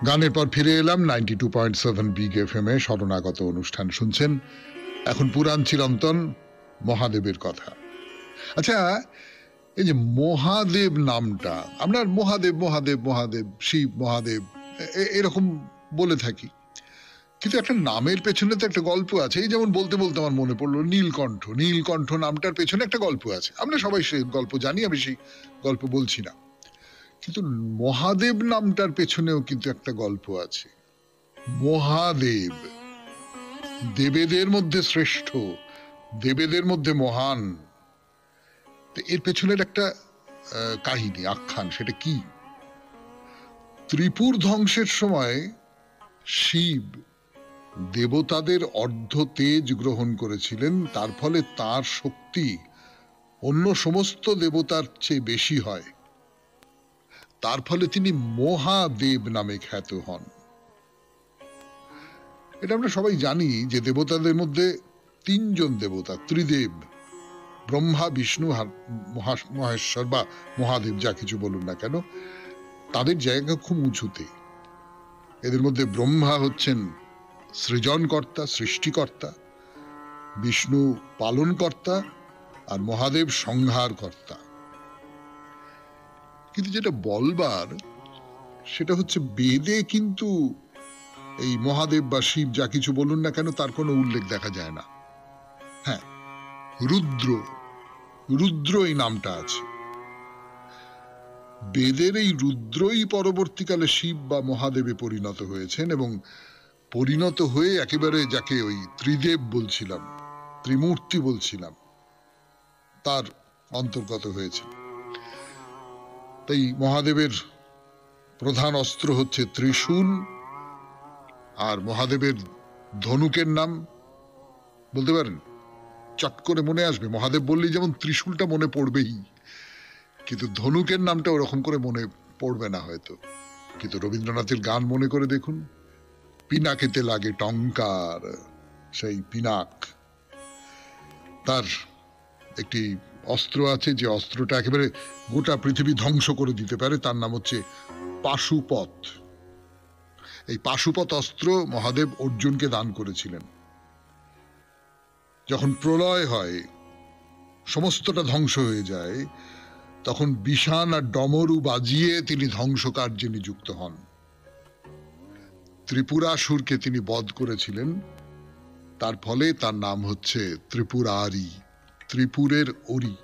গানের পর ফিরে এলাম 92.7 বিগ এফএম এ শরণাগত অনুষ্ঠান শুনছেন। এখন পুরাণ চিরন্তন মহাদেবের কথা। আচ্ছা, এই যে মহাদেব নামটা আমরা মহাদেব মহাদেব মহাদেব শিব মহাদেব এরকম বলে থাকি, কিন্তু একটা নামের পেছনে তো একটা গল্প আছে। এই যেমন বলতে বলতে আমার মনে পড়লো নীলকণ্ঠ। নীলকণ্ঠ নামটার পেছনে একটা গল্প আছে, আমরা সবাই সেই গল্প জানি, আমি সেই গল্প বলছি না। কিন্তু মহাদেব নামটার পেছনেও কিন্তু একটা গল্প আছে। মহাদেব দেবেদের মধ্যে শ্রেষ্ঠ, দেবেদের মধ্যে মহান। এর পেছনের একটা কাহিনী, আখ্যান। সেটা কি? ত্রিপুর ধ্বংসের সময় শিব দেবতাদের অর্ধ তেজ গ্রহণ করেছিলেন, তার ফলে তার শক্তি অন্য সমস্ত দেবতার চেয়ে বেশি হয়। তার ফলে তিনি মহাদেব নামে খ্যাত হন। এটা আমরা সবাই জানি যে দেবতাদের মধ্যে তিনজন দেবতা, ত্রিদেব, ব্রহ্মা বিষ্ণু মহেশ্বর বা মহাদেব, যা কিছু বলুন না কেন, তাদের জায়গা খুব উঁচুতে। এদের মধ্যে ব্রহ্মা হচ্ছেন সৃজনকর্তা, সৃষ্টিকর্তা, বিষ্ণু পালনকর্তা, আর মহাদেব সংহারকর্তা। কিন্তু যেটা বলবার সেটা হচ্ছে বেদে কিন্তু এই মহাদেব বা শিব যা কিছু বলুন না কেন তার কোনো উল্লেখ দেখা যায় না। হ্যাঁ, রুদ্র, রুদ্র এই নামটা আছে। বেদের এই রুদ্রই পরবর্তীকালে শিব বা মহাদেবে পরিণত হয়েছেন, এবং পরিণত হয়ে একেবারে যাকে ওই ত্রিদেব বলছিলাম, ত্রিমূর্তি বলছিলাম, তার অন্তর্গত হয়েছে। তাই মহাদেবের প্রধান অস্ত্র হচ্ছে ত্রিশূল, আর মহাদেবের ধনুকের নাম বলতে পারেন, চট করে মনে আসবে। মহাদেব বললেই যেমন ত্রিশূলটা মনে পড়বেই, কিন্তু ধনুকের নামটা ওরকম করে মনে পড়বে না হয়তো। কিন্তু রবীন্দ্রনাথের গান মনে করে দেখুন, পিনাকেতে লাগে টঙ্কার, সেই পিনাক। তার একটি অস্ত্র আছে, যে অস্ত্রটা একেবারে গোটা পৃথিবী ধ্বংস করে দিতে পারে, তার নাম হচ্ছে পাশুপত। এই পাশুপত অস্ত্র মহাদেব অর্জুনকে দান করেছিলেন। যখন প্রলয় হয়, সমস্তটা ধ্বংস হয়ে যায়, তখন বিষাণ আর ডমরু বাজিয়ে তিনি ধ্বংস কার্যে নিযুক্ত হন। ত্রিপুরাসুরকে তিনি বধ করেছিলেন, তার ফলে তার নাম হচ্ছে ত্রিপুরারি, ত্রিপুরের অরি।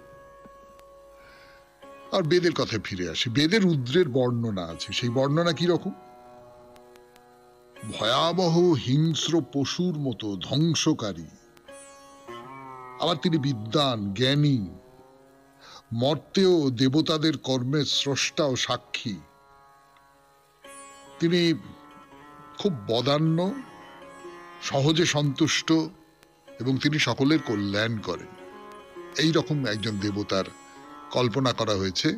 আর বেদের কথায় ফিরে আসি। বেদের রুদ্রের বর্ণনা আছে। সেই বর্ণনা কি রকম? ভয়াবহ হিংস্র পশুর মতো ধ্বংসকারী। আবার তিনি বিদ্বান, জ্ঞানী, মর্তেও দেবতাদের কর্মের স্রষ্টা ও সাক্ষী। তিনি খুব বদান্য, সহজে সন্তুষ্ট, এবং তিনি সকলের কল্যাণ করেন। এই রকম একজন দেবতার কল্পনা করা হয়েছে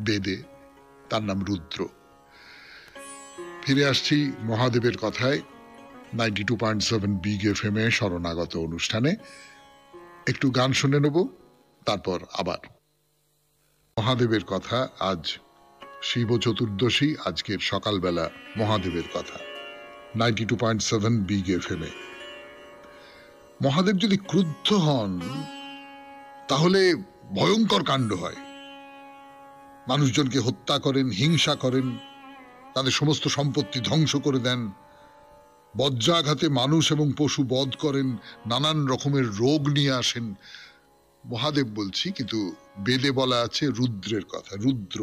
বেদে, তার নাম রুদ্র। ফিরে আসছি মহাদেবের কথায় 92.7 বিগ এফএম এ শরণাগত অনুষ্ঠানে। একটু গান শুনে নেব, তারপর আবার মহাদেবের কথা। আজ শিব চতুর্দশী, আজকের সকালবেলা মহাদেবের কথা 92.7 বিগ এফএম এ। মহাদেব যদি ক্রুদ্ধ হন তাহলে ভয়ঙ্কর কাণ্ড হয়। মানুষজনকে হত্যা করেন, হিংসা করেন, তাদের সমস্ত সম্পত্তি ধ্বংস করে দেন, বজ্রাঘাতে মানুষ এবং পশু বধ করেন, নানান রকমের রোগ নিয়ে আসেন। মহাদেব বলছি, কিন্তু বেদে বলা আছে রুদ্রের কথা। রুদ্র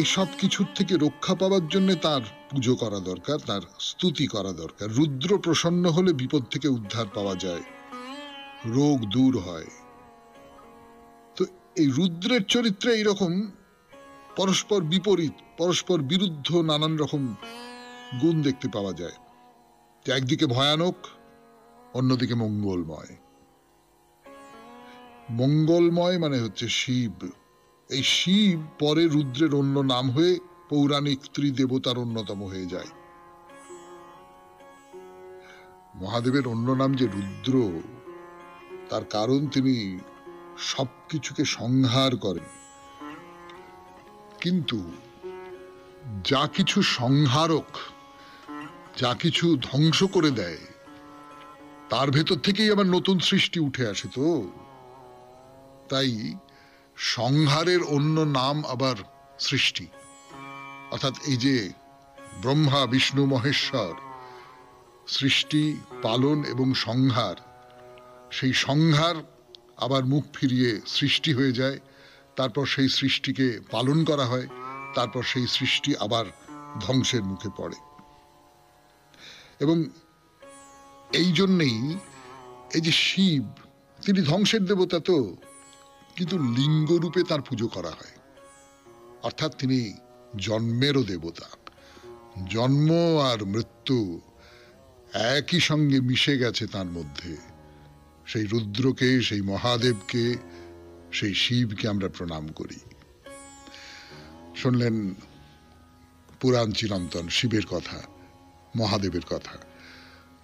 এসব কিছুর থেকে রক্ষা পাওয়ার জন্য তার পুজো করা দরকার, তার স্তুতি করা দরকার। রুদ্র প্রসন্ন হলে বিপদ থেকে উদ্ধার পাওয়া যায়, রোগ দূর হয়। তো এই রুদ্রের চরিত্রে এইরকম পরস্পর বিপরীত, পরস্পর বিরুদ্ধ নানান রকম গুণ দেখতে পাওয়া যায়। যে একদিকে ভয়ানক, অন্যদিকে মঙ্গলময়। মঙ্গলময় মানে হচ্ছে শিব। এই শিব পরে রুদ্রের অন্য নাম হয়ে পৌরাণিক ত্রিদেবতার অন্যতম হয়ে যায়। মহাদেবের অন্য নাম যে রুদ্র, তার কারণ তিনি সবকিছুকে সংহার করেন। কিন্তু যা কিছু সংহারক, যা কিছু ধ্বংস করে দেয়, তার ভেতর থেকেই আবার নতুন সৃষ্টি উঠে আসে। তো তাই সংহারের অন্য নাম আবার সৃষ্টি। অর্থাৎ এই যে ব্রহ্মা বিষ্ণু মহেশ্বর, সৃষ্টি পালন এবং সংহার, সেই সংহার আবার মুখ ফিরিয়ে সৃষ্টি হয়ে যায়, তারপর সেই সৃষ্টিকে পালন করা হয়, তারপর সেই সৃষ্টি আবার ধ্বংসের মুখে পড়ে। এবং এই জন্যেই এই যে শিব, তিনি ধ্বংসের দেবতা, তো কিন্তু লিঙ্গরূপে তার পুজো করা হয়। অর্থাৎ তিনি জন্মেরও দেবতা। জন্ম আর মৃত্যু একই সঙ্গে মিশে গেছে তার মধ্যে। সেই রুদ্রকে, সেই মহাদেবকে, সেই শিবকে আমরা প্রণাম করি। শুনলেন পুরাণ চিরন্তন শিবের কথা, মহাদেবের কথা।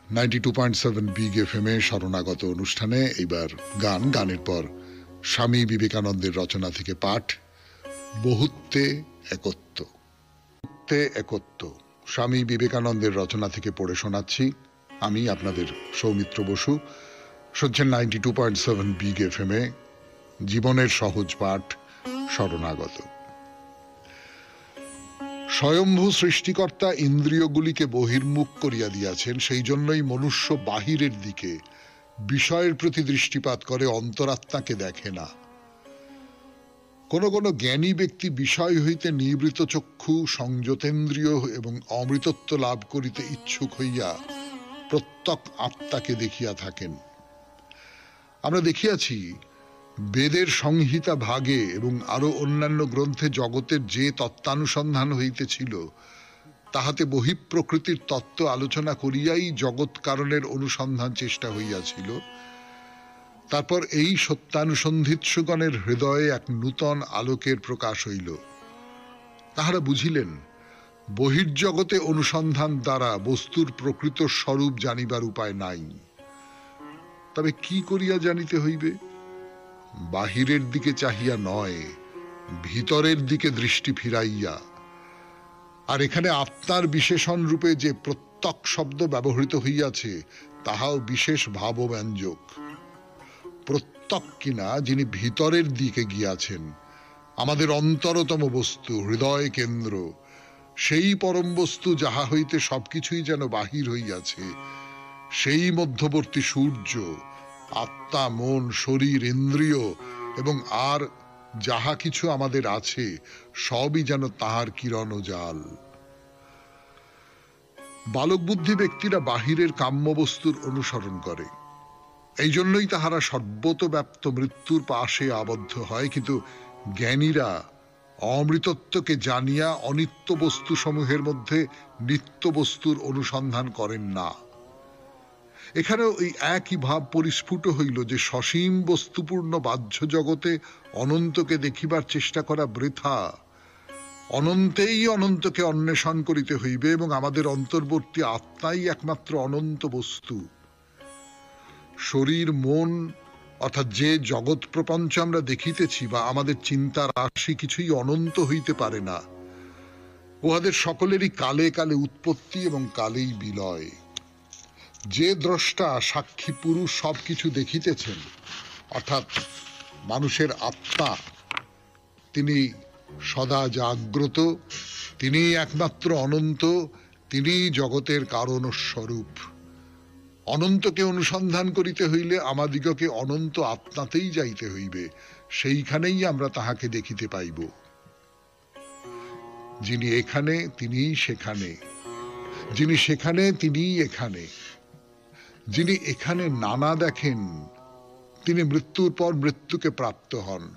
92.7 বিগ FM এ শরণাগত অনুষ্ঠানে এইবার গানের পর স্বামী বিবেকানন্দের রচনা থেকে পাঠ, বহুত্বে একত্ব। একত্ব স্বামী বিবেকানন্দের রচনা থেকে পড়ে শোনাচ্ছি আমি, আপনাদের সৌমিত্র বসু। শুনছেন 92.7 বিগ FM এ জীবনের সহজ পাঠ, শরণাগত। স্বয়ম্ভু সৃষ্টিকর্তা ইন্দ্রিয়গুলিকে বহির্মুখ করিয়া দিয়াছেন, সেই জন্যই মনুষ্য বাহিরের দিকে বিষয়ের প্রতি দৃষ্টিপাত করে, অন্তরাত্মাকে দেখে না। কোন কোন জ্ঞানী ব্যক্তি বিষয় হইতে নিবৃত চক্ষু, সংযতেন্দ্রিয় এবং অমৃতত্ব লাভ করিতে ইচ্ছুক হইয়া প্রত্যক আত্মাকে দেখিয়া থাকেন। আমরা দেখিয়াছি বেদের সংহিতা ভাগে এবং আরো অন্যান্য গ্রন্থে জগতের যে তত্ত্বানুসন্ধান হইতেছিল, তাহাতে বহিঃপ্রকৃতির তত্ত্ব আলোচনা করিয়াই জগৎ কারণের অনুসন্ধান চেষ্টা হইয়াছিল। তারপর এই সত্যানুসন্ধিৎসুগণের হৃদয়ে এক নূতন আলোকের প্রকাশ হইল। তাহারা বুঝিলেন বহির্জগতে অনুসন্ধান দ্বারা বস্তুর প্রকৃত স্বরূপ জানিবার উপায় নাই। তবে কি করিয়া জানিতে হইবে? বাহিরের দিকে চাহিয়া নয়, ভিতরের দিকে দৃষ্টি ফিরাইয়া। আর এখানে আত্মার বিশেষণ রূপে যে প্রত্যক শব্দ ব্যবহৃত হইয়াছে, তাহাও বিশেষ ভাবব্যঞ্জক। প্রত্যক কিনা যিনি ভিতরের দিকে গিয়াছেন, আমাদের অন্তরতম বস্তু, হৃদয় কেন্দ্র, সেই পরম বস্তু যাহা হইতে সবকিছুই যেন বাহির হইয়াছে, সেই মধ্যবর্তী সূর্য, আত্মা, মন, শরীর, ইন্দ্রিয় এবং আর যাহা কিছু আমাদের আছে, সবই যেন তাহার কিরণ ও জাল। বালক বুদ্ধি ব্যক্তিরা বাহিরের কাম্য বস্তুর অনুসরণ করে, এই জন্যই তাহারা সর্বতব্যাপ্ত মৃত্যুর পাশে আবদ্ধ হয়। কিন্তু জ্ঞানীরা অমৃতত্বকে জানিয়া অনিত্য বস্তু সমূহের মধ্যে নিত্য বস্তুর অনুসন্ধান করেন না। এখানেও এই একই ভাব পরিস্ফুট হইল যে সসীম বস্তুপূর্ণ বাহ্য জগতে অনন্তকে দেখিবার চেষ্টা করা বৃথা। অনন্তেই অনন্তকে অন্বেষণ করিতে হইবে এবং আমাদের অন্তর্বর্তী আত্মাই একমাত্র অনন্ত বস্তু। শরীর, মন অর্থাৎ যে জগৎ প্রপঞ্চ আমরা দেখিতেছি বা আমাদের চিন্তার রাশি, কিছুই অনন্ত হইতে পারে না। উহাদের সকলেরই কালে কালে উৎপত্তি এবং কালেই বিলয়। যে দ্রষ্টা, সাক্ষী পুরুষ সবকিছু দেখিতেছেন, অর্থাৎ মানুষের আত্মা, তিনি সদা জাগ্রত, তিনি একমাত্র অনন্ত, তিনি জগতের কারণ স্বরূপ। অনন্তকে অনুসন্ধান করিতে হইলে আমাদিগকে অনন্ত আত্মাতেই যাইতে হইবে, সেইখানেই আমরা তাহাকে দেখিতে পাইব। যিনি এখানে তিনিই সেখানে, যিনি সেখানে তিনিই এখানে। যিনি এখানে নানা দেখেন, তিনি মৃত্যুর পর মৃত্যুকে প্রাপ্ত হন।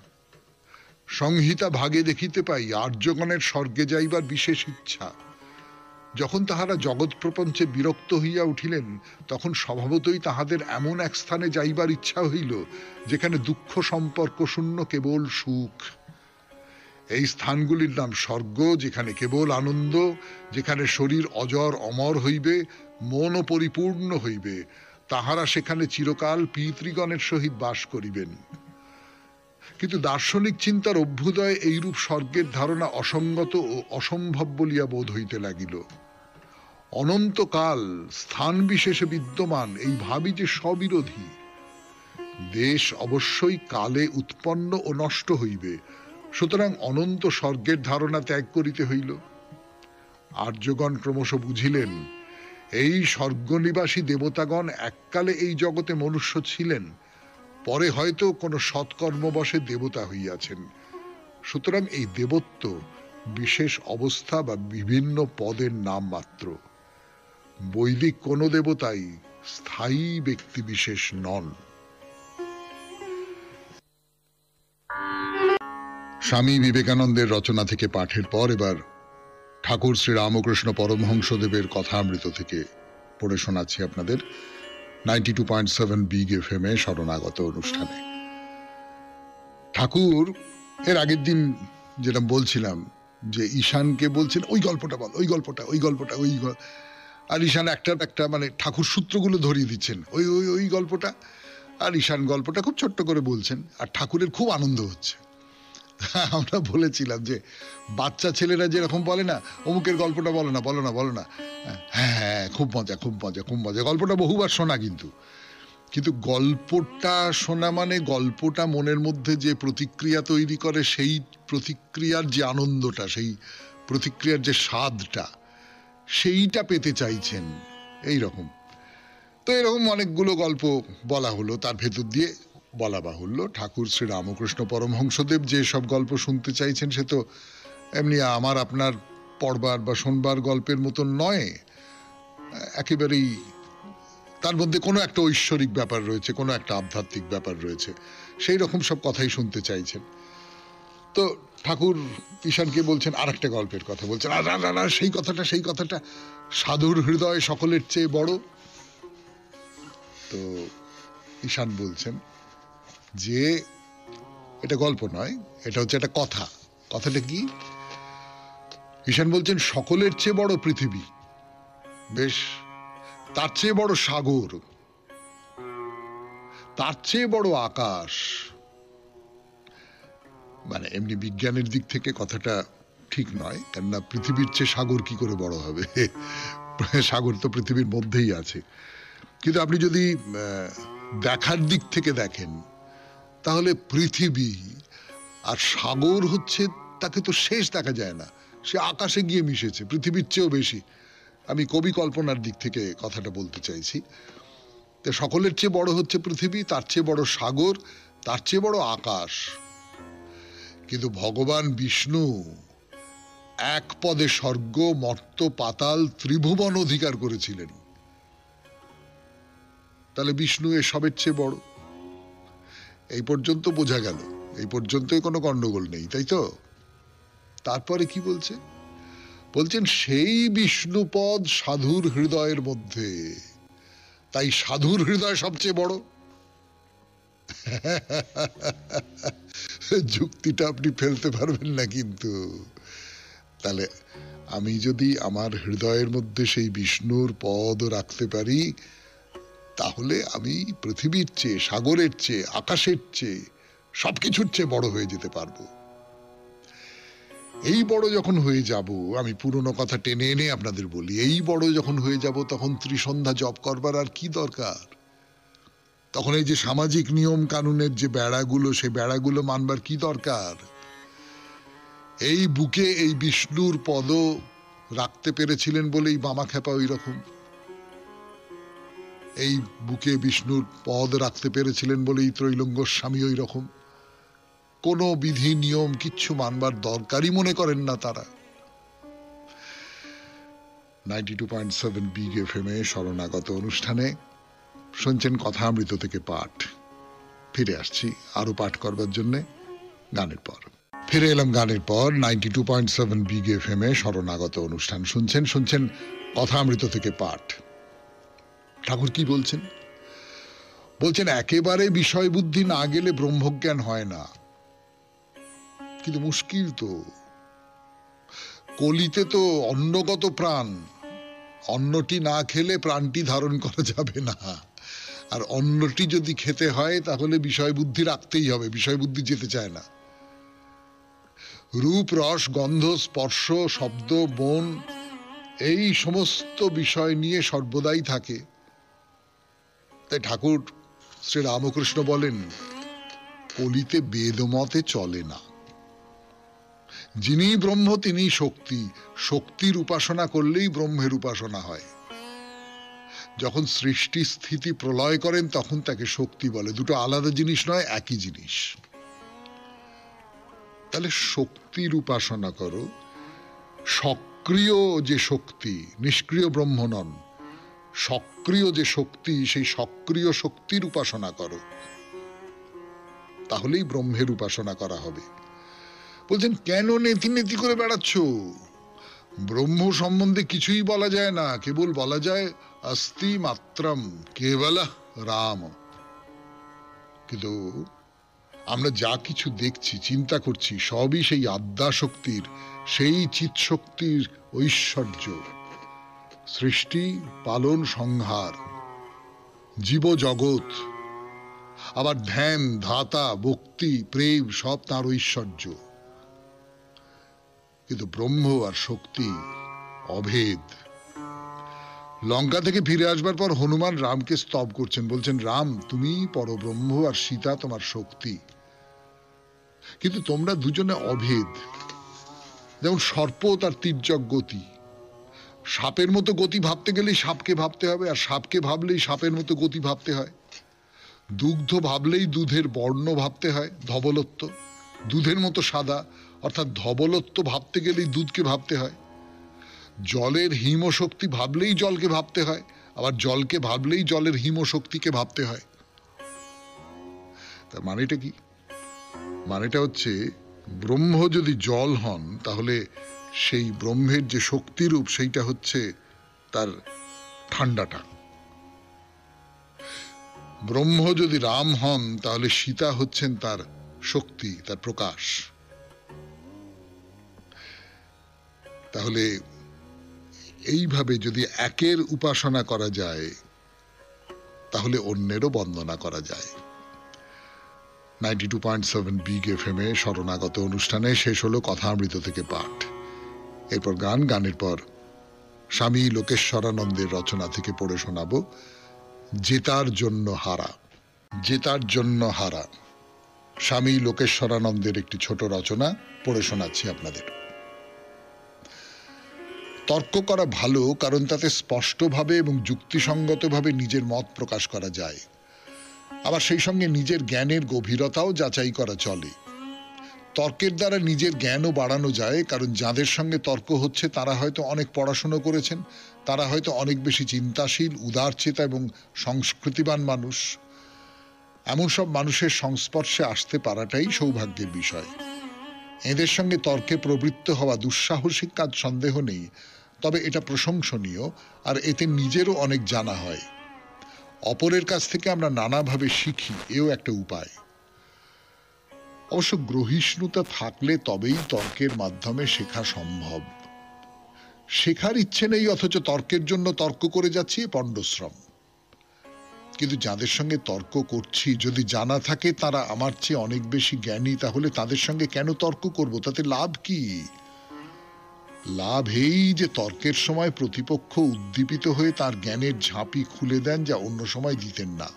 সংহিতা ভাগে দেখিতে পাই আর্যগণের স্বর্গে যাইবার বিশেষ ইচ্ছা। যখন তাহারা জগৎ প্রপঞ্চে বিরক্ত হইয়া উঠিলেন, তখন স্বভাবতই তাহাদের এমন এক স্থানে যাইবার ইচ্ছা হইল, যেখানে দুঃখ সম্পর্ক শূন্য কেবল সুখ। এই স্থানগুলির নাম স্বর্গ, যেখানে কেবল আনন্দ, যেখানে শরীর অজর অমর হইবে, মনও পরিপূর্ণ হইবে। তাহারা সেখানে চিরকাল পিতৃগণের সহিত বাস করিবেন। কিন্তু দার্শনিক চিন্তার অভ্যুদয়ে এইরূপ স্বর্গের ধারণা অসঙ্গত ও অসম্ভব বলিয়া বোধ হইতে লাগিল। অনন্তকাল স্থান বিশেষে বিদ্যমান এই ভাবই যে স্ববিরোধী। দেশ অবশ্যই কালে উৎপন্ন ও নষ্ট হইবে, সুতরাং অনন্ত স্বর্গের ধারণা ত্যাগ করিতে হইল। আর্যগণ ক্রমশ বুঝিলেন এই স্বর্গনিবাসী দেবতাগণ এককালে এই জগতে মনুষ্য ছিলেন, পরে হয়তো কোনো সৎকর্মবশে দেবতা হইয়াছেন। সুতরাং এই দেবত্ব বিশেষ অবস্থা বা বিভিন্ন পদের নাম মাত্র। বৈদিক কোন দেবতাই স্থায়ী ব্যক্তি বিশেষ নন। স্বামী বিবেকানন্দের রচনা থেকে পাঠের পর এবার ঠাকুর শ্রী রামকৃষ্ণ পরমহংসদেবের কথামৃত থেকে পড়ে শোনাচ্ছি আপনাদের 92.7 বিগ এফএম এ শরণাগত অনুষ্ঠানে। ঠাকুর এর আগের দিন যেটা বলছিলাম যে ঈশানকে বলছেন ওই গল্পটা বল, ওই গল্পটা, ওই গল্পটা, ওই আর ঈশান একটা মানে ঠাকুর সূত্রগুলো ধরিয়ে দিচ্ছেন, ওই ওই ওই গল্পটা, আর ঈশান গল্পটা খুব ছোট্ট করে বলছেন, আর ঠাকুরের খুব আনন্দ হচ্ছে। আমরা বলেছিলাম যে বাচ্চা ছেলেরা যেরকম বলে না, অমুকের গল্পটা বলো না, বলো না, বলো না, হ্যাঁ হ্যাঁ খুব মজা, খুব মজা, খুব মজা। গল্পটা বহুবার শোনা, কিন্তু গল্পটা শোনা মানে গল্পটা মনের মধ্যে যে প্রতিক্রিয়া তৈরি করে, সেই প্রতিক্রিয়ার যে আনন্দটা, সেই প্রতিক্রিয়ার যে স্বাদটা, সেইটা পেতে চাইছেন এই রকম। তো এরকম অনেকগুলো গল্প বলা হলো, তার ভেতর দিয়ে বলা বাহুল্য ঠাকুর শ্রী রামকৃষ্ণ পরমহংসদেব যে সব গল্প শুনতে চাইছেন সে তো এমনি আমার আপনার পড়বার বা শোনবার গল্পের মতন নয়, একেবারেই তার মধ্যে কোনো একটা ঐশ্বরিক ব্যাপার রয়েছে, কোনো একটা আধ্যাত্মিক ব্যাপার রয়েছে, সেই রকম সব কথাই শুনতে চাইছেন। তো ঠাকুর ঈশানকে বলছেন আর একটা গল্পের কথা বলছেন, আর সেই কথাটা সাধুর হৃদয় সকলের চেয়ে বড়। তো ঈশান বলছেন যে এটা গল্প নয়, এটা হচ্ছে একটা কথা। কথাটা কি? ঈশান বলছেন সকলের চেয়ে বড় পৃথিবী, বেশ, তার চেয়ে বড় সাগর, তার চেয়ে বড় আকাশ। মানে এমনি বিজ্ঞানের দিক থেকে কথাটা ঠিক নয়, কেননা পৃথিবীর চেয়ে সাগর কি করে বড় হবে? সাগর তো পৃথিবীর মধ্যেই আছে। কিন্তু আপনি যদি দেখার দিক থেকে দেখেন তাহলে পৃথিবী আর সাগর হচ্ছে, তাকে তো শেষ দেখা যায় না, সে আকাশে গিয়ে মিশেছে পৃথিবীর চেয়েও বেশি। আমি কবি কল্পনার দিক থেকে কথাটা বলতে চাইছি। তো সকলের চেয়ে বড় হচ্ছে পৃথিবী, তার চেয়ে বড় সাগর, তার চেয়ে বড় আকাশ। কিন্তু ভগবান বিষ্ণু এক পদে স্বর্গ, মর্ত, পাতাল, ত্রিভুবন অধিকার করেছিলেন। তাহলে বিষ্ণু এসবের চেয়ে বড়। এই পর্যন্ত বোঝা গেল, এই পর্যন্তই কোনো গন্ডগোল নেই, তাই তো? তারপরে কি বলছে? বলছেন সেই বিষ্ণুপদ সাধুর হৃদয়ের মধ্যে, তাই সাধুর হৃদয় সবচেয়ে বড়। যুক্তিটা আপনি ফেলতে পারবেন না কিন্তু। তাহলে আমি যদি আমার হৃদয়ের মধ্যে সেই বিষ্ণুর পদ রাখতে পারি, তাহলে আমি পৃথিবীর চেয়ে, সাগরের চেয়ে, আকাশের চেয়ে, সবকিছুর চেয়ে বড় হয়ে যেতে পারবো। এই বড় যখন হয়ে যাব, আমি পুরনো কথা টেনে এনে আপনাদের বলি, এই বড় যখন হয়ে যাব তখন ত্রিসন্ধ্যা জপ করবার আর কি দরকার? তখন এই যে সামাজিক নিয়ম কানুনের যে বেড়াগুলো, সে বেড়াগুলো মানবার কি দরকার? এই বুকে এই বিষ্ণুর পদ রাখতে পেরেছিলেন বলেই বামা খেপা ওই রকম, এই বুকে বিষ্ণুর পদ রাখতে পেরেছিলেন বলেই ত্রৈলঙ্গ স্বামী ওই রকম। কোনো বিধি নিয়ম কিচ্ছু মানবার দরকারই মনে করেন না তারা। 92.7 বিগ এফএম এ শরণাগত অনুষ্ঠানে শুনছেন কথামৃত থেকে পাঠ। ফিরে আসছি আরো পাঠ করবার জন্য গানের পর। ফিরে এলাম গানের পর। 92.7 বিগ এফএম এ শরণাগত অনুষ্ঠান শুনছেন কথামৃত থেকে পাঠ। ঠাকুর কি বলছেন? বলছেন একেবারে বিষয় বুদ্ধি না গেলে ব্রহ্মজ্ঞান হয় না। কিন্তু মুশকিল তো, কলিতে তো অন্নগত প্রাণ, অন্নটি না খেলে প্রাণটি ধারণ করা যাবে না। আর অন্যটি যদি খেতে হয় তাহলে বিষয় বুদ্ধি রাখতেই হবে, বিষয় বুদ্ধি যেতে চায় না। রূপ, রস, গন্ধ, স্পর্শ, শব্দ, মন, এই সমস্ত বিষয় নিয়ে সর্বদাই থাকে। তাই ঠাকুর শ্রী রামকৃষ্ণ বলেন, কলিতে বেদমতে চলে না। যিনি ব্রহ্ম তিনি শক্তি, শক্তির উপাসনা করলেই ব্রহ্মের উপাসনা হয়। যখন সৃষ্টি স্থিতি প্রলয় করেন তখন তাকে শক্তি বলে। দুটো আলাদা জিনিস নয়, একই জিনিস। তাহলে শক্তির উপাসনা করো। সক্রিয় যে শক্তি, নিষ্ক্রিয় ব্রহ্ম নন, সক্রিয় যে শক্তি, সেই সক্রিয় শক্তির উপাসনা করো, তাহলেই ব্রহ্মের উপাসনা করা হবে। বলছেন কেন নেতি নেতি করে বেড়াচ্ছ? ব্রহ্ম সম্বন্ধে কিছুই বলা যায় না, কেবল বলা যায় অস্তি মাত্রম কেবল রাম। কিন্তু আমরা যা কিছু দেখছি, চিন্তা করছি, সবই সেই আদ্যাশক্তির, সেই চিৎশক্তির ঐশ্বর্য। সৃষ্টি, পালন, সংহার, জীব জগৎ, আবার ধ্যান, ধাতা, ভক্তি, প্রেম, সব তার ঐশ্বর্য। কিন্তু ব্রহ্ম আর শক্তি অভেদ। লঙ্কা থেকে ফিরে আসবার পর হনুমান রামকে স্তব করছেন, বলছেন রাম তুমি পরব্রহ্ম আর সীতা তোমার শক্তি, কিন্তু তোমরা দুজনে অভেদ। যেমন সর্প তার তির্যক গতি, সাপের মতো গতি ভাবতে গেলেই সাপকে ভাবতে হবে, আর সাপকে ভাবলেই সাপের মতো গতি ভাবতে হয়। দুগ্ধ ভাবলেই দুধের বর্ণ ভাবতে হয়, ধবলত্ব, দুধের মতো সাদা, অর্থাৎ ধবলত্ব ভাবতে গেলেই দুধকে ভাবতে হয়। জলের হিমশক্তি ভাবলেই জলকে ভাবতে হয়, আবার জলকে ভাবলেই জলের হিমশক্তিকে ভাবতে হয়। তার মানেটা কি? মানেটা হচ্ছে ব্রহ্ম যদি জল হন তাহলে সেই ব্রহ্মের যে শক্তিরূপ সেইটা হচ্ছে তার ঠান্ডাটা। ব্রহ্ম যদি রাম হন তাহলে সীতা হচ্ছেন তার শক্তি, তার প্রকাশ। তাহলে এইভাবে যদি একের উপাসনা করা যায় তাহলে অন্যেরও বন্দনা করা যায়। 92.7 বিগ এফএম এ শরণাগত অনুষ্ঠানে শেষ হলো কথামৃত থেকে পাঠ। এরপর গান, গানের পর স্বামী লোকেশ্বরানন্দের রচনা থেকে পড়ে শোনাবো জেতার জন্য হারা। জেতার জন্য হারা, স্বামী লোকেশ্বরানন্দের একটি ছোট রচনা পড়ে শোনাচ্ছি আপনাদের। তর্ক করা ভালো, কারণ তাতে স্পষ্টভাবে এবং যুক্তিসঙ্গতভাবে নিজের মত প্রকাশ করা যায়, আবার সেই সঙ্গে নিজের জ্ঞানের গভীরতাও যাচাই করা চলে। তর্কের দ্বারা নিজের জ্ঞানও বাড়ানো যায়, কারণ যাদের সঙ্গে তর্ক হচ্ছে তারা হয়তো অনেক পড়াশুনো করেছেন, তারা হয়তো অনেক বেশি চিন্তাশীল, উদারচেতা এবং সংস্কৃতিবান মানুষ। এমন সব মানুষের সংস্পর্শে আসতে পারাটাই সৌভাগ্যের বিষয়। এদের সঙ্গে তর্কে প্রবৃত্ত হওয়া দুঃসাহসিক কাজ, সন্দেহ নেই, তবে এটা প্রশংসনীয়, আর এতে নিজেরও অনেক জানা হয়। অপরের কাছ থেকে আমরা নানাভাবে শিখি, এও একটা উপায়। অবশ্য গ্রহিষ্ণুতা থাকলে তবেই তর্কের মাধ্যমে শেখা সম্ভব। শেখার ইচ্ছে নেই অথচ তর্কের জন্য তর্ক করে যাচ্ছি, পণ্ডশ্রম। কিন্তু যাদের সঙ্গে তর্ক করছি যদি জানা থাকে তারা আমার চেয়ে অনেক বেশি জ্ঞানী, তাহলে তাদের সঙ্গে কেন তর্ক করব? তাতে লাভ কি? লাভ এই যে তর্কের সময় প্রতিপক্ষ উদ্দীপিত হয়ে তার জ্ঞানের ঝাঁপি খুলে দেন, যা অন্য সময় দিতেন না।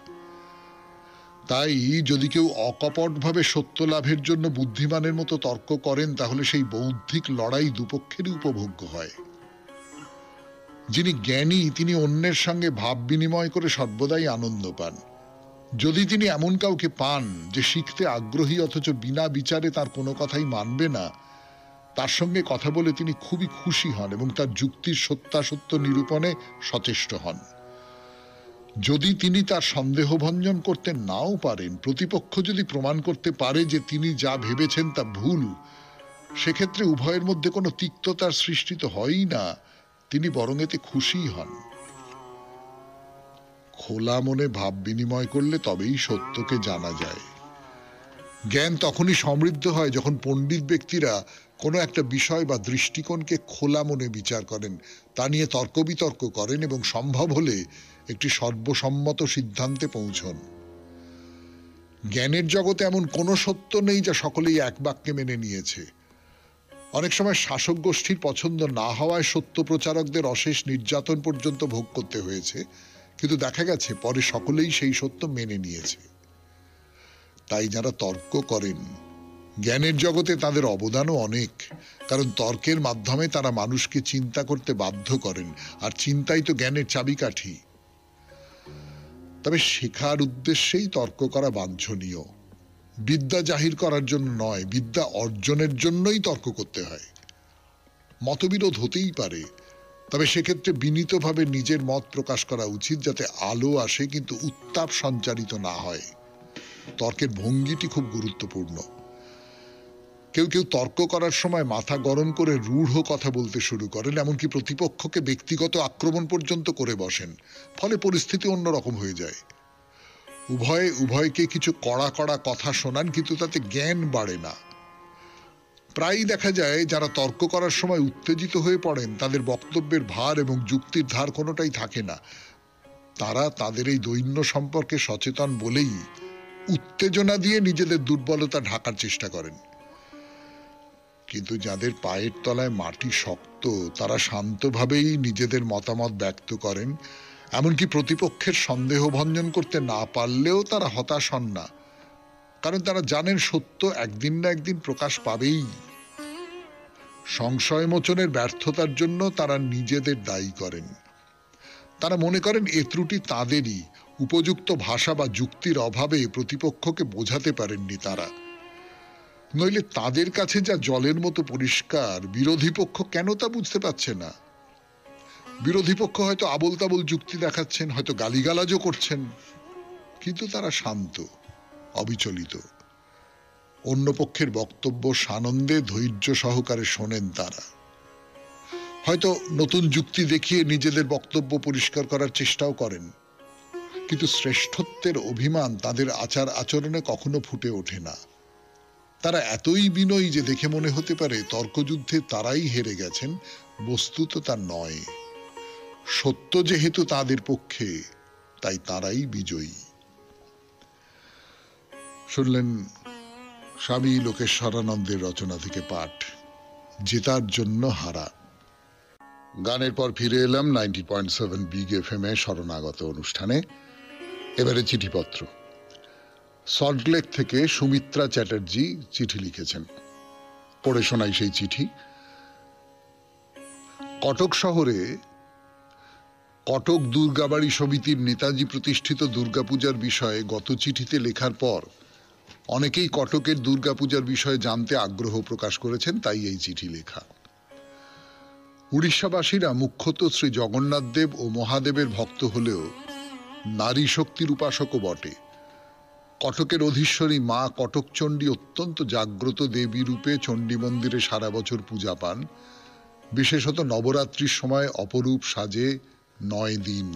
তাই যদি কেউ অকপটভাবে সত্য লাভের জন্য বুদ্ধিমানের মতো তর্ক করেন তাহলে সেই বৌদ্ধিক লড়াই দুপক্ষেরই উপভোগ্য হয়। যিনি জ্ঞানী তিনি অন্যের সঙ্গে ভাব বিনিময় করে সর্বদাই আনন্দ পান। যদি তিনি এমন কাউকে পান যে শিখতে আগ্রহী অথচ বিনা বিচারে তার কোনো কথাই মানবে না, তার সঙ্গে কথা বলে তিনি খুবই খুশি হন এবং তার যুক্তির সত্যাসত্য নিরূপণে সচেষ্ট হন। যদি তিনি তার সন্দেহভঞ্জন করতে নাও পারেন, প্রতিপক্ষ যদি প্রমাণ করতে পারে যে তিনি যা ভেবেছেন তা ভুল, সেক্ষেত্রে উভয়ের মধ্যে কোনো তিক্ততার সৃষ্টি তো হয়ই না, তিনি বরং এতে খুশিই হন। খোলা মনে ভাব বিনিময় করলে তবেই সত্যকে জানা যায়। জ্ঞান তখনই সমৃদ্ধ হয় যখন পণ্ডিত ব্যক্তিরা কোনো একটা বিষয় বা দৃষ্টিকোণকে খোলা মনে বিচার করেন, তা নিয়ে তর্ক বিতর্ক করেন এবং সম্ভব হলে একটি সর্বসম্মত সিদ্ধান্তে পৌঁছন। জ্ঞানের জগতে এমন কোনো সত্য নেই যা সকলেই এক বাক্যে মেনে নিয়েছে। অনেক সময় শাসক গোষ্ঠীর পছন্দ না হওয়ায় সত্য প্রচারকদের অশেষ নির্যাতন পর্যন্ত ভোগ করতে হয়েছে, কিন্তু দেখা গেছে পরে সকলেই সেই সত্য মেনে নিয়েছে। তাই যারা তর্ক করেন, জ্ঞানের জগতে তাদের অবদানও অনেক, কারণ তর্কের মাধ্যমে তারা মানুষকে চিন্তা করতে বাধ্য করেন, আর চিন্তাই তো জ্ঞানের চাবিকাঠি। তবে শেখার উদ্দেশ্যেই তর্ক করা বাঞ্ছনীয়। বিদ্যা জাহির করার জন্য নয়, বিদ্যা অর্জনের জন্যই তর্ক করতে হয়। মতবিরোধ হতেই পারে, তবে সেক্ষেত্রে বিনীতভাবে নিজের মত প্রকাশ করা উচিত, যাতে আলো আসে কিন্তু উত্তাপ সঞ্চারিত না হয়। তর্কের ভঙ্গিটি খুব গুরুত্বপূর্ণ। কেউ কেউ তর্ক করার সময় মাথা গরম করে রূঢ় কথা বলতে শুরু করেন, এমনকি প্রতিপক্ষকে ব্যক্তিগত আক্রমণ পর্যন্ত করে বসেন। ফলে পরিস্থিতি অন্যরকম হয়ে যায়। উভয়কে কিছু কড়া কড়া কথা শোনান, কিন্তু তাতে জ্ঞান বাড়ে না। প্রায়ই দেখা যায় যারা তর্ক করার সময় উত্তেজিত হয়ে পড়েন, তাদের বক্তব্যের ভার এবং যুক্তির ধার কোনোটাই থাকে না। তারা তাদের এই দৈন্য সম্পর্কে সচেতন বলেই উত্তেজনা দিয়ে নিজেদের দুর্বলতা ঢাকার চেষ্টা করেন। কিন্তু যাদের পায়ের তলায় মাটি শক্ত, তারা শান্তভাবেই নিজেদের মতামত ব্যক্ত করেন। এমনকি প্রতিপক্ষের সন্দেহ ভঞ্জন করতে না পারলেও তারা হতাশ হন না, কারণ তারা জানেন সত্য একদিন না একদিন প্রকাশ পাবেই। সংশয় মোচনের ব্যর্থতার জন্য তারা নিজেদের দায়ী করেন। তারা মনে করেন এ ত্রুটি তাদেরই, উপযুক্ত ভাষা বা যুক্তির অভাবে প্রতিপক্ষকে বোঝাতে পারেননি তারা। নইলে তাদের কাছে যা জলের মতো পরিষ্কার, বিরোধী পক্ষ কেন তা বুঝতে পারছে না? বিরোধী পক্ষ হয়তো আবোল তাবোল যুক্তি দেখাচ্ছেন, হয়তো গালিগালাজও করছেন, কিন্তু তারা শান্ত, অবিচলিত। অন্য পক্ষের বক্তব্য সানন্দে ধৈর্য সহকারে শোনেন তারা। হয়তো নতুন যুক্তি দেখিয়ে নিজেদের বক্তব্য পরিষ্কার করার চেষ্টাও করেন, কিন্তু শ্রেষ্ঠত্বের অভিমান তাদের আচার আচরণে কখনো ফুটে ওঠে না। তারা এতই বিনয়ী যে দেখে মনে হতে পারে তর্কযুদ্ধে তারাই হেরে গেছেন। বস্তুত তা নয়। সত্য যেহেতু তাদের পক্ষে, তাই তারাই বিজয়ী। শুনলেন স্বামী লোকেশ্বরানন্দের রচনা থেকে পাঠ, জেতার জন্য হারা। গানের পর ফিরে এলাম 90.7 বিগ এফএম এ শরণাগত অনুষ্ঠানে। এবারে চিঠিপত্র। সল্টলেক থেকে সুমিত্রা চ্যাটার্জি চিঠি লিখেছেন, পড়ে শোনাই সেই চিঠি। কটক শহরে কটক দুর্গাবাড়ি সমিতির নেতাজি প্রতিষ্ঠিত দুর্গাপূজার বিষয়ে গত চিঠিতে লেখার পর অনেকেই কটকের দুর্গাপূজার বিষয়ে জানতে আগ্রহ প্রকাশ করেছেন, তাই এই চিঠি লেখা। উড়িষ্যাবাসীরা মুখ্যত শ্রী জগন্নাথ দেব ও মহাদেবের ভক্ত হলেও নারী শক্তির উপাসকও বটে। কটকের অধীশ্বরী মা কটকচণ্ডী অত্যন্ত জাগ্রত দেবী রূপে চণ্ডী মন্দিরে সারা বছর পূজা পান, বিশেষত নবরাত্রির সময় অপরূপ সাজে 9 দিন।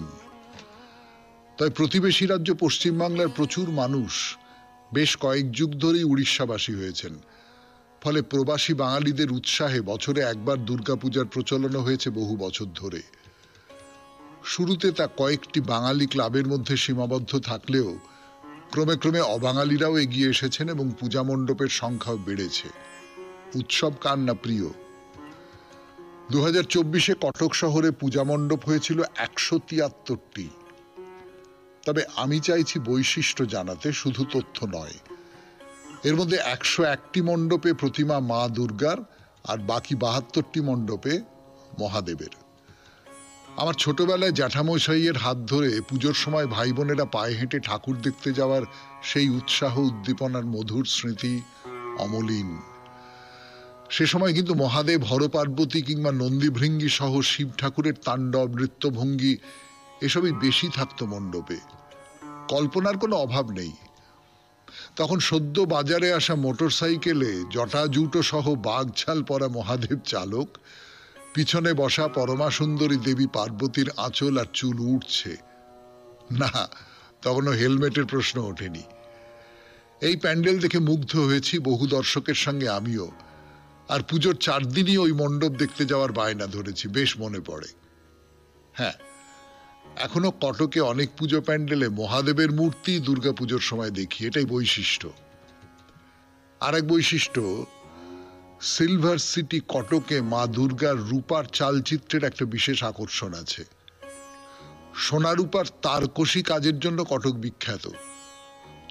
তাই প্রতিবেশী রাজ্য পশ্চিমবাংলার প্রচুর মানুষ বেশ কয়েক যুগ ধরেই উড়িষ্যাবাসী হয়েছেন। ফলে প্রবাসী বাঙালিদের উৎসাহে বছরে একবার দুর্গাপূজার প্রচলন হয়েছে বহু বছর ধরে। শুরুতে তা কয়েকটি বাঙালি ক্লাবের মধ্যে সীমাবদ্ধ থাকলেও ক্রমে ক্রমে অবাঙালিরাও এগিয়ে এসেছেন এবং পূজা মণ্ডপের সংখ্যাও বেড়েছে। উৎসব কার না প্রিয়। 2024-এ কটক শহরে পূজা মণ্ডপ হয়েছিল 173টি। তবে আমি চাইছি বৈশিষ্ট্য জানাতে, শুধু তথ্য নয়। এর মধ্যে 101টি মণ্ডপে প্রতিমা মা দুর্গার, আর বাকি 72টি মণ্ডপে মহাদেবের। আমার ছোটবেলায় জ্যাঠামশাইয়ের হাত ধরে পুজোর সময় ভাই বোনেরা পায়ে হেঁটে ঠাকুর দেখতে যাওয়ার সেই উৎসাহ উদ্দীপনার মধুর স্মৃতি অমলিন। সে সময় কিন্তু মহাদেব, হরপার্বতী কিংবা নন্দীভৃঙ্গি সহ শিব ঠাকুরের তাণ্ডব, নৃত্যভঙ্গি এসবই বেশি থাকতো মণ্ডপে। কল্পনার কোনো অভাব নেই। তখন সদ্য বাজারে আসা মোটরসাইকেলে জটাজুটো সহ বাঘছাল পরা মহাদেব চালক, পিছনে বসা পরমা সুন্দরী দেবী পার্বতীর আঁচল আর চুল উঠছে না, তখনও হেলমেটের প্রশ্ন ওঠেনি। এই প্যান্ডেল দেখে মুগ্ধ হয়েছি বহু দর্শকের সঙ্গে আমিও। আর পুজোর 4 দিনই ওই মণ্ডপ দেখতে যাওয়ার বায়না ধরেছি, বেশ মনে পড়ে। হ্যাঁ, এখনো কটকে অনেক পুজো প্যান্ডেলে মহাদেবের মূর্তি দুর্গাপুজোর সময় দেখি, এটাই বৈশিষ্ট্য। আর এক বৈশিষ্ট্য, সিলভার সিটি কটকে মা দুর্গার রূপার চালচিত্রের একটা বিশেষ আকর্ষণ আছে। সোনা রূপার তারকসী কাজের জন্য কটক বিখ্যাত।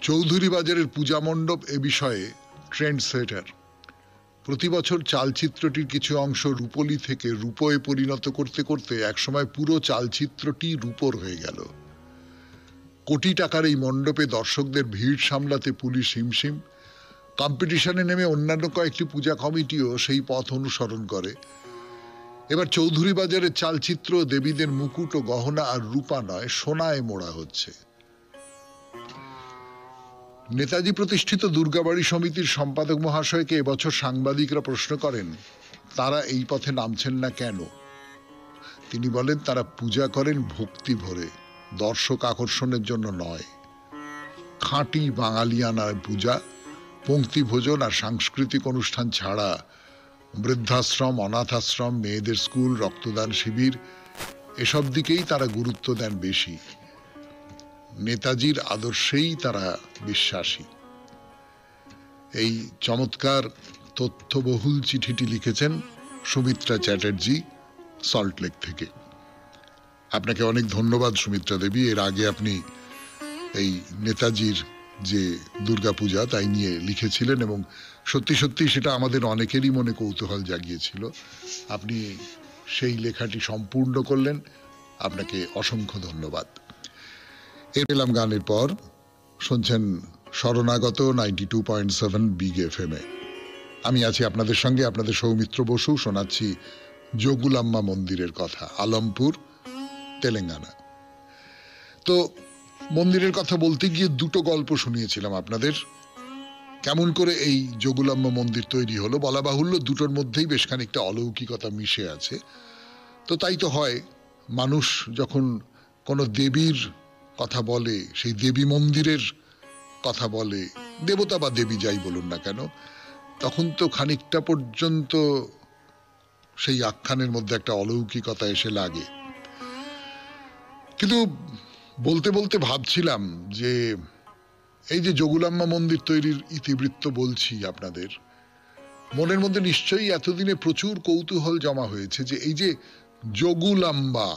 চৌধুরী বাজারের পূজা মণ্ডপ এ বিষয়ে ট্রেন্ড সেটার। প্রতি বছর চালচিত্রটির কিছু অংশ রূপলি থেকে রূপোয় পরিণত করতে করতে একসময় পুরো চালচিত্রটি রূপোর হয়ে গেল। কোটি টাকার এই মণ্ডপে দর্শকদের ভিড় সামলাতে পুলিশ হিমশিম। কম্পিটিশনে নেমে অন্যান্য কয়েকটি পূজা কমিটিও সেই পথ অনুসরণ করে। এবার চৌধুরী বাজারের চালচিত্র দেবীদের মুকুট ও গহনা আর রূপা নয়, সোনায় মোড়া হচ্ছে। নেতাজি প্রতিষ্ঠিত দুর্গাবাড়ি সমিতির সম্পাদক মহাশয়কে এবছর সাংবাদিকরা প্রশ্ন করেন তারা এই পথে নামছেন না কেন। তিনি বলেন তারা পূজা করেন ভক্তি ভরে, দর্শক আকর্ষণের জন্য নয়। খাঁটি বাঙালিয়ানার পূজা, পংক্তি ভোজন আর সাংস্কৃতিক অনুষ্ঠান ছাড়া বৃদ্ধাশ্রম, অনাথ আশ্রম, মেয়েদের স্কুল, রক্তদান শিবির এসব দিকেই তারা গুরুত্ব দেন বেশি। নেতাজির আদর্শেই তারা বিশ্বাসী। এই চমৎকার তথ্যবহুল চিঠিটি লিখেছেন সুমিত্রা চ্যাটার্জি, সল্টলেক থেকে। আপনাকে অনেক ধন্যবাদ সুমিত্রা দেবী। এর আগে আপনি এই নেতাজির যে দুর্গাপূজা তাই নিয়ে লিখেছিলেন এবং সত্যি সত্যি সেটা আমাদের অনেকেরই মনে কৌতূহল জাগিয়েছিল। আপনি সেই লেখাটি সম্পূর্ণ করলেন, আপনাকে অসংখ্য ধন্যবাদ। এর পেলাম গানের পর শুনছেন শরণাগত 92.7 বিগ এফএম-এ। আমি আছি আপনাদের সঙ্গে, আপনাদের সৌমিত্র বসু। শোনাচ্ছি যোগুলাম্মা মন্দিরের কথা, আলমপুর, তেলেঙ্গানা। তো মন্দিরের কথা বলতে গিয়ে দুটো গল্প শুনিয়েছিলাম আপনাদের। কেমন করে এই যোগুলাম্মা মন্দির তৈরি হলো, বলা বাহুল্য দুটোর মধ্যেই বেশ খানিকটা অলৌকিকতা মিশে আছে। তো তাই তো হয়, মানুষ যখন কোনো দেবীর কথা বলে, সেই দেবী মন্দিরের কথা বলে, দেবতা বা দেবী যাই বলুন না কেন, তখন তো খানিকটা পর্যন্ত সেই আখ্যানের মধ্যে একটা অলৌকিকতা এসে লাগে। কিন্তু বলতে বলতে ভাবছিলাম যে এই যে যোগুলাম্মা মন্দির তৈরির ইতিবৃত্ত বলছি আপনাদের, মনের মধ্যে নিশ্চয়ই এতদিনে প্রচুর কৌতূহল জমা হয়েছে যে এই যে যোগুলাম্বা,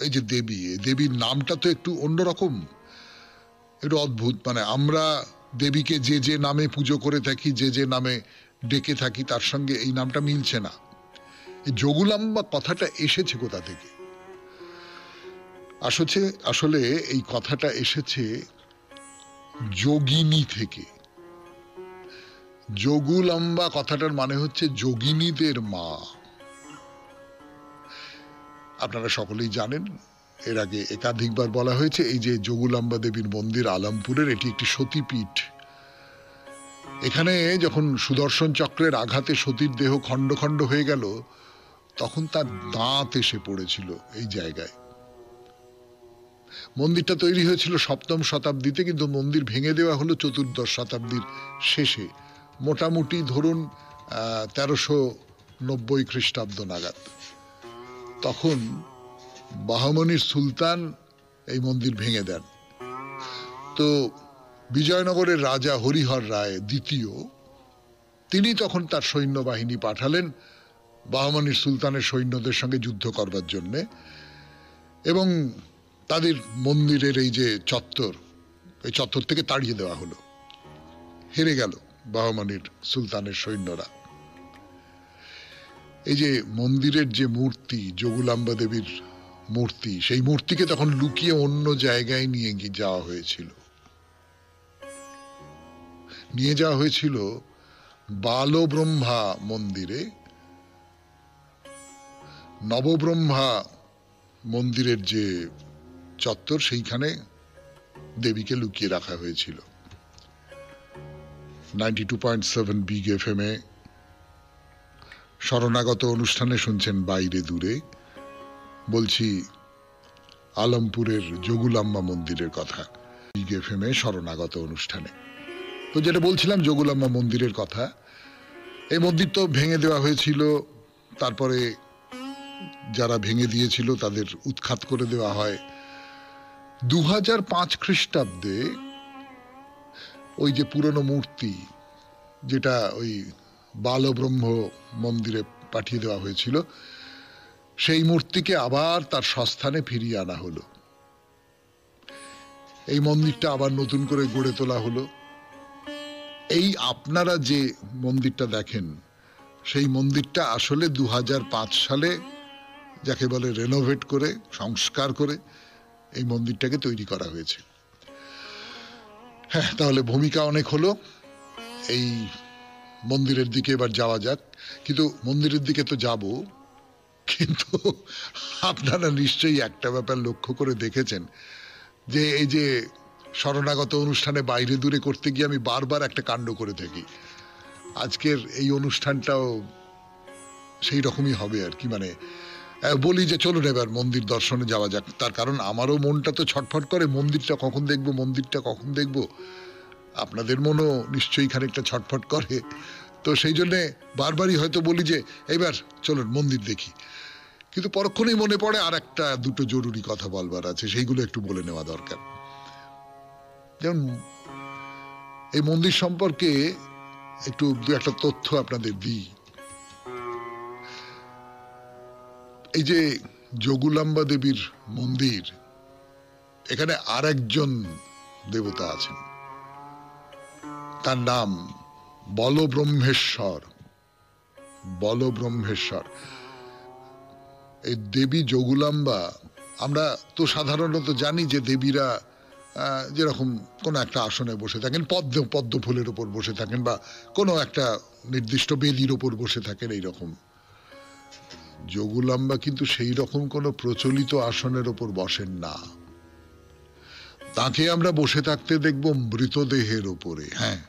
এই যে দেবী, এই দেবীর নামটা তো একটু অন্যরকম, একটু অদ্ভুত। মানে আমরা দেবীকে যে যে নামে পুজো করে থাকি, যে যে নামে ডেকে থাকি, তার সঙ্গে এই নামটা মিলছে না। এই যোগুলাম্বা কথাটা এসেছে কোথা থেকে? আসলে এই কথাটা এসেছে যোগিনী থেকে। যোগুলাম্বা কথাটার মানে হচ্ছে যোগিনীদের মা। আপনারা সকলেই জানেন, এর আগে একাধিকবার বলা হয়েছে এই যে যোগুলাম্বা দেবীর মন্দির আলমপুরের, এটি একটি সতীপীঠ। এখানে যখন সুদর্শন চক্রের আঘাতে সতীর দেহ খণ্ড খণ্ড হয়ে গেল, তখন তার দাঁত এসে পড়েছিল এই জায়গায়। মন্দিরটা তৈরি হয়েছিল 7ম শতাব্দীতে, কিন্তু মন্দির ভেঙে দেওয়া হলো 14দশ শতাব্দীর শেষে, মোটামুটি ধরুন 1390 খ্রিস্টাব্দ নাগাদ। তখন বাহমনির সুলতান এই মন্দির ভেঙে দেন। তো বিজয়নগরের রাজা হরিহর রায় দ্বিতীয়, তিনি তখন তার সৈন্যবাহিনী পাঠালেন বাহমনির সুলতানের সৈন্যদের সঙ্গে যুদ্ধ করবার জন্যে, এবং তাদের মন্দিরের এই যে চত্বর, এই চত্বর থেকে তাড়িয়ে দেওয়া হলো। হেরে গেল বাহমনির সুলতানের সৈন্যরা। এই যে মন্দিরের যে মূর্তি, যোগুলাম্বা দেবীর মূর্তি, সেই মূর্তিকে তখন লুকিয়ে অন্য জায়গায় নিয়ে যাওয়া হয়েছিল। নিয়ে যাওয়া হয়েছিল বালব্রহ্মা মন্দিরে। নবব্রহ্মা মন্দিরের যে চত্বর, সেইখানে দেবীকে লুকিয়ে রাখা হয়েছিল। 92.7 বিগ এফএম-এ শরণাগত অনুষ্ঠানে শুনছেন বাইরে দূরে। বলছি আলমপুরের যোগুলাম্মা মন্দিরের কথা, বিগ এফএম-এ শরণাগত অনুষ্ঠানে। তো যেটা বলছিলাম যোগুলাম্মা মন্দিরের কথা, এই মন্দির তো ভেঙে দেওয়া হয়েছিল, তারপরে যারা ভেঙে দিয়েছিল তাদের উৎখাত করে দেওয়া হয়। 2005 খ্রিস্টাব্দে ওই যে পুরনো মূর্তি, যেটা ওই বালব্রহ্ম মন্দিরে পাঠিয়ে দেওয়া হয়েছিল, সেই মূর্তিকে আবার তার স্বস্থানে ফিরিয়ে আনা হলো। এই মন্দিরটা আবার নতুন করে গড়ে তোলা হলো। এই আপনারা যে মন্দিরটা দেখেন, সেই মন্দিরটা আসলে 2005 সালে যাকে বলে রেনোভেট করে, সংস্কার করে এই মন্দিরটাকে তৈরি করা হয়েছে। হ্যাঁ, তাহলে ভূমিকা অনেক হলো, এই মন্দিরের দিকে এবার যাওয়া যাক। কিন্তু মন্দিরের দিকে তো যাব, কিন্তু আপনারা নিশ্চয়ই একটা ব্যাপার লক্ষ্য করে দেখেছেন যে এই যে শরণাগত অনুষ্ঠানে বাইরে দূরে করতে গিয়ে আমি বারবার একটা কাণ্ড করে থাকি। আজকের এই অনুষ্ঠানটাও সেই রকমই হবে আর কি। মানে বলি যে চলুন এবার মন্দির দর্শনে যাওয়া যাক, তার কারণ আমারও মনটা তো ছটফট করে, মন্দিরটা কখন দেখবো, মন্দিরটা কখন দেখবো। আপনাদের মনও নিশ্চয়ই খানিকটা ছটফট করে, তো সেই জন্যে বারবারই হয়তো বলি যে এবার চলুন মন্দির দেখি। কিন্তু পরক্ষণেই মনে পড়ে আর একটা দুটো জরুরি কথা বলবার আছে, সেইগুলো একটু বলে নেওয়া দরকার। যেমন এই মন্দির সম্পর্কে একটু দু একটা তথ্য আপনাদের দিই। এই যে যোগুলাম্বা দেবীর মন্দির, এখানে আর একজন দেবতা আছেন, তার নাম বলব্রহ্মেশ্বর। বলব্রহ্মেশ্বর এই দেবী যোগুলাম্বা, আমরা তো সাধারণত জানি যে দেবীরা যেরকম কোনো একটা আসনে বসে থাকেন, পদ্ম ফুলের উপর বসে থাকেন, বা কোনো একটা নির্দিষ্ট বেদির উপর বসে থাকেন, এইরকম। যোগুলাম্বা কিন্তু সেই রকম কোনো প্রচলিত আসনের উপর বসেন না। তাকে আমরা বসে থাকতে দেখব মৃতদেহের উপরে, হ্যাঁ,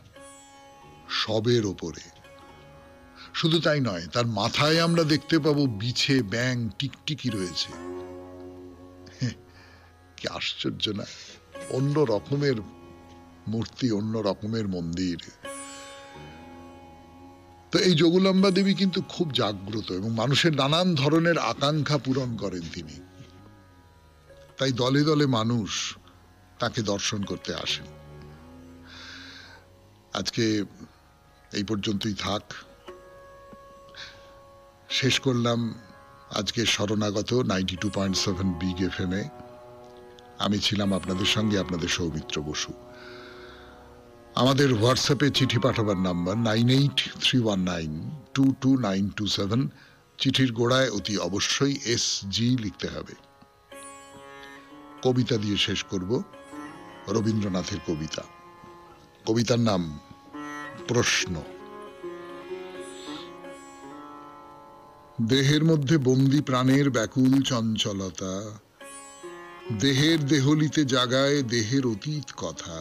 শবের উপরে। শুধু তাই নয়, তার মাথায় আমরা দেখতে পাবো বিছে, ব্যাং, টিকটিকি রয়েছে। কি আশ্চর্য না! অন্য রকমের মূর্তি, অন্য রকমের মন্দির। তো এই যোগুলাম্বা দেবী কিন্তু খুব জাগ্রত এবং মানুষের নানান ধরনের আকাঙ্ক্ষা পূরণ করেন তিনি। তাই দলে দলে মানুষ তাকে দর্শন করতে আসেন। আজকে এই পর্যন্তই থাক। শেষ করলাম আজকে শরণাগত 92.7 বিগ FM এ। আমি ছিলাম আপনাদের সঙ্গে আপনাদের সৌমিত্র বসু। আমাদের হোয়াটসঅ্যাপে চিঠি পাঠাবার নাম্বার 9831922927। চিঠির গোড়ায় অতি অবশ্যই SG লিখতে হবে। কবিতা দিয়ে শেষ করব, রবীন্দ্রনাথের কবিতা। কবিতার নাম প্রশ্ন। দেহের মধ্যে বন্দি প্রাণের ব্যাকুল চঞ্চলতা, দেহের দেহলিতে জাগায় দেহের অতীত কথা।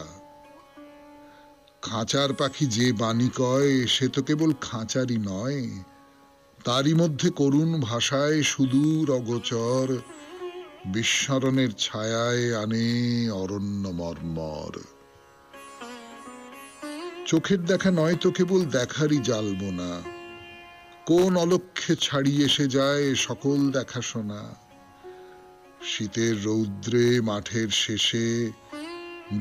খাঁচার পাখি যে বাণী কয়, সে তো কেবল খাঁচারই নয়, তারই মধ্যে করুণ ভাষায় সুদূর অগোচর বিস্মরণের ছায়ায় আনে অরণ্য মর্মর। চোখের দেখা নয় তো কেবল দেখারই জালবোনা, কোন অলক্ষ্যে ছাড়িয়ে এসে যায় সকল দেখাশোনা। শীতের রৌদ্রে মাঠের শেষে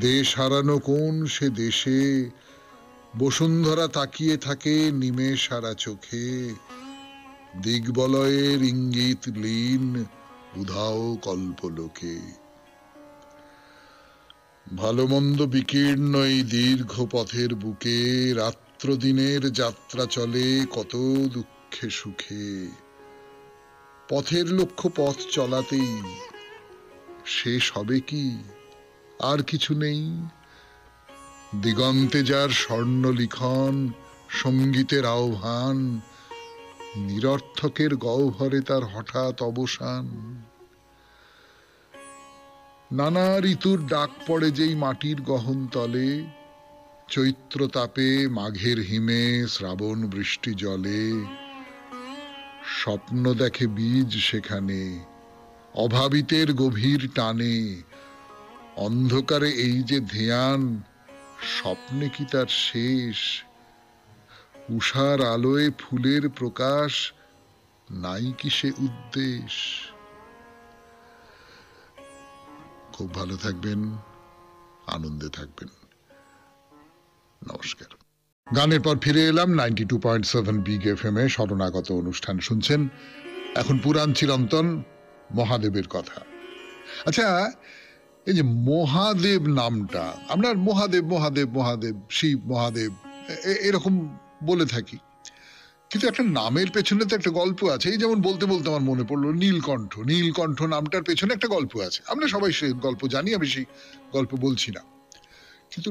দেশ হারানো কোন সে দেশে, বসুন্ধরা তাকিয়ে থাকে নিমেষ হারা চোখে, দিগ্বলয়ের ইঙ্গিত লীন উধাও কল্পলোকে। ভালো মন্দ বিকীর্ণ এই দীর্ঘ পথের বুকে, রাত্র দিনের যাত্রা চলে কত দুঃখে সুখে। পথের লক্ষ্য পথ চলাতেই শেষ হবে কি আর কিছু নেই। দিগন্তে যার স্বর্ণ লিখন, সঙ্গীতের আহ্বান, নিরর্থকের গহ্বরে তার হঠাৎ অবসান। নানা ঋতুর ডাক পড়ে যেই মাটির গহন তলে, চৈত্র তাপে, মাঘের হিমে, শ্রাবণ বৃষ্টি জলে। স্বপ্ন দেখে বীজ সেখানে, অভাবিতের গভীর টানে। অন্ধকারে এই যে ধ্যান, স্বপ্নে কি তার শেষ? উষার আলোয় ফুলের প্রকাশ, নাই কি সে উদ্দেশ। খুব ভালো থাকবেন, আনন্দে থাকবেন। নমস্কার। গানের পর ফিরে এলাম 92.7 বিগ এফএম এ। শরণাগত অনুষ্ঠান শুনছেন। এখন পুরাণ চিরন্তন মহাদেবের কথা। আচ্ছা, এই যে মহাদেব নামটা, আমরা মহাদেব মহাদেব মহাদেব শিব মহাদেব এরকম বলে থাকি, কিন্তু একটা নামের পেছনে তো একটা গল্প আছে। এই যেমন বলতে বলতে আমার মনে পড়লো নীলকণ্ঠ। নীলকণ্ঠ নামটার পেছনে একটা গল্প আছে, আমরা সবাই সেই গল্প জানি, আমি সেই গল্প বলছি না।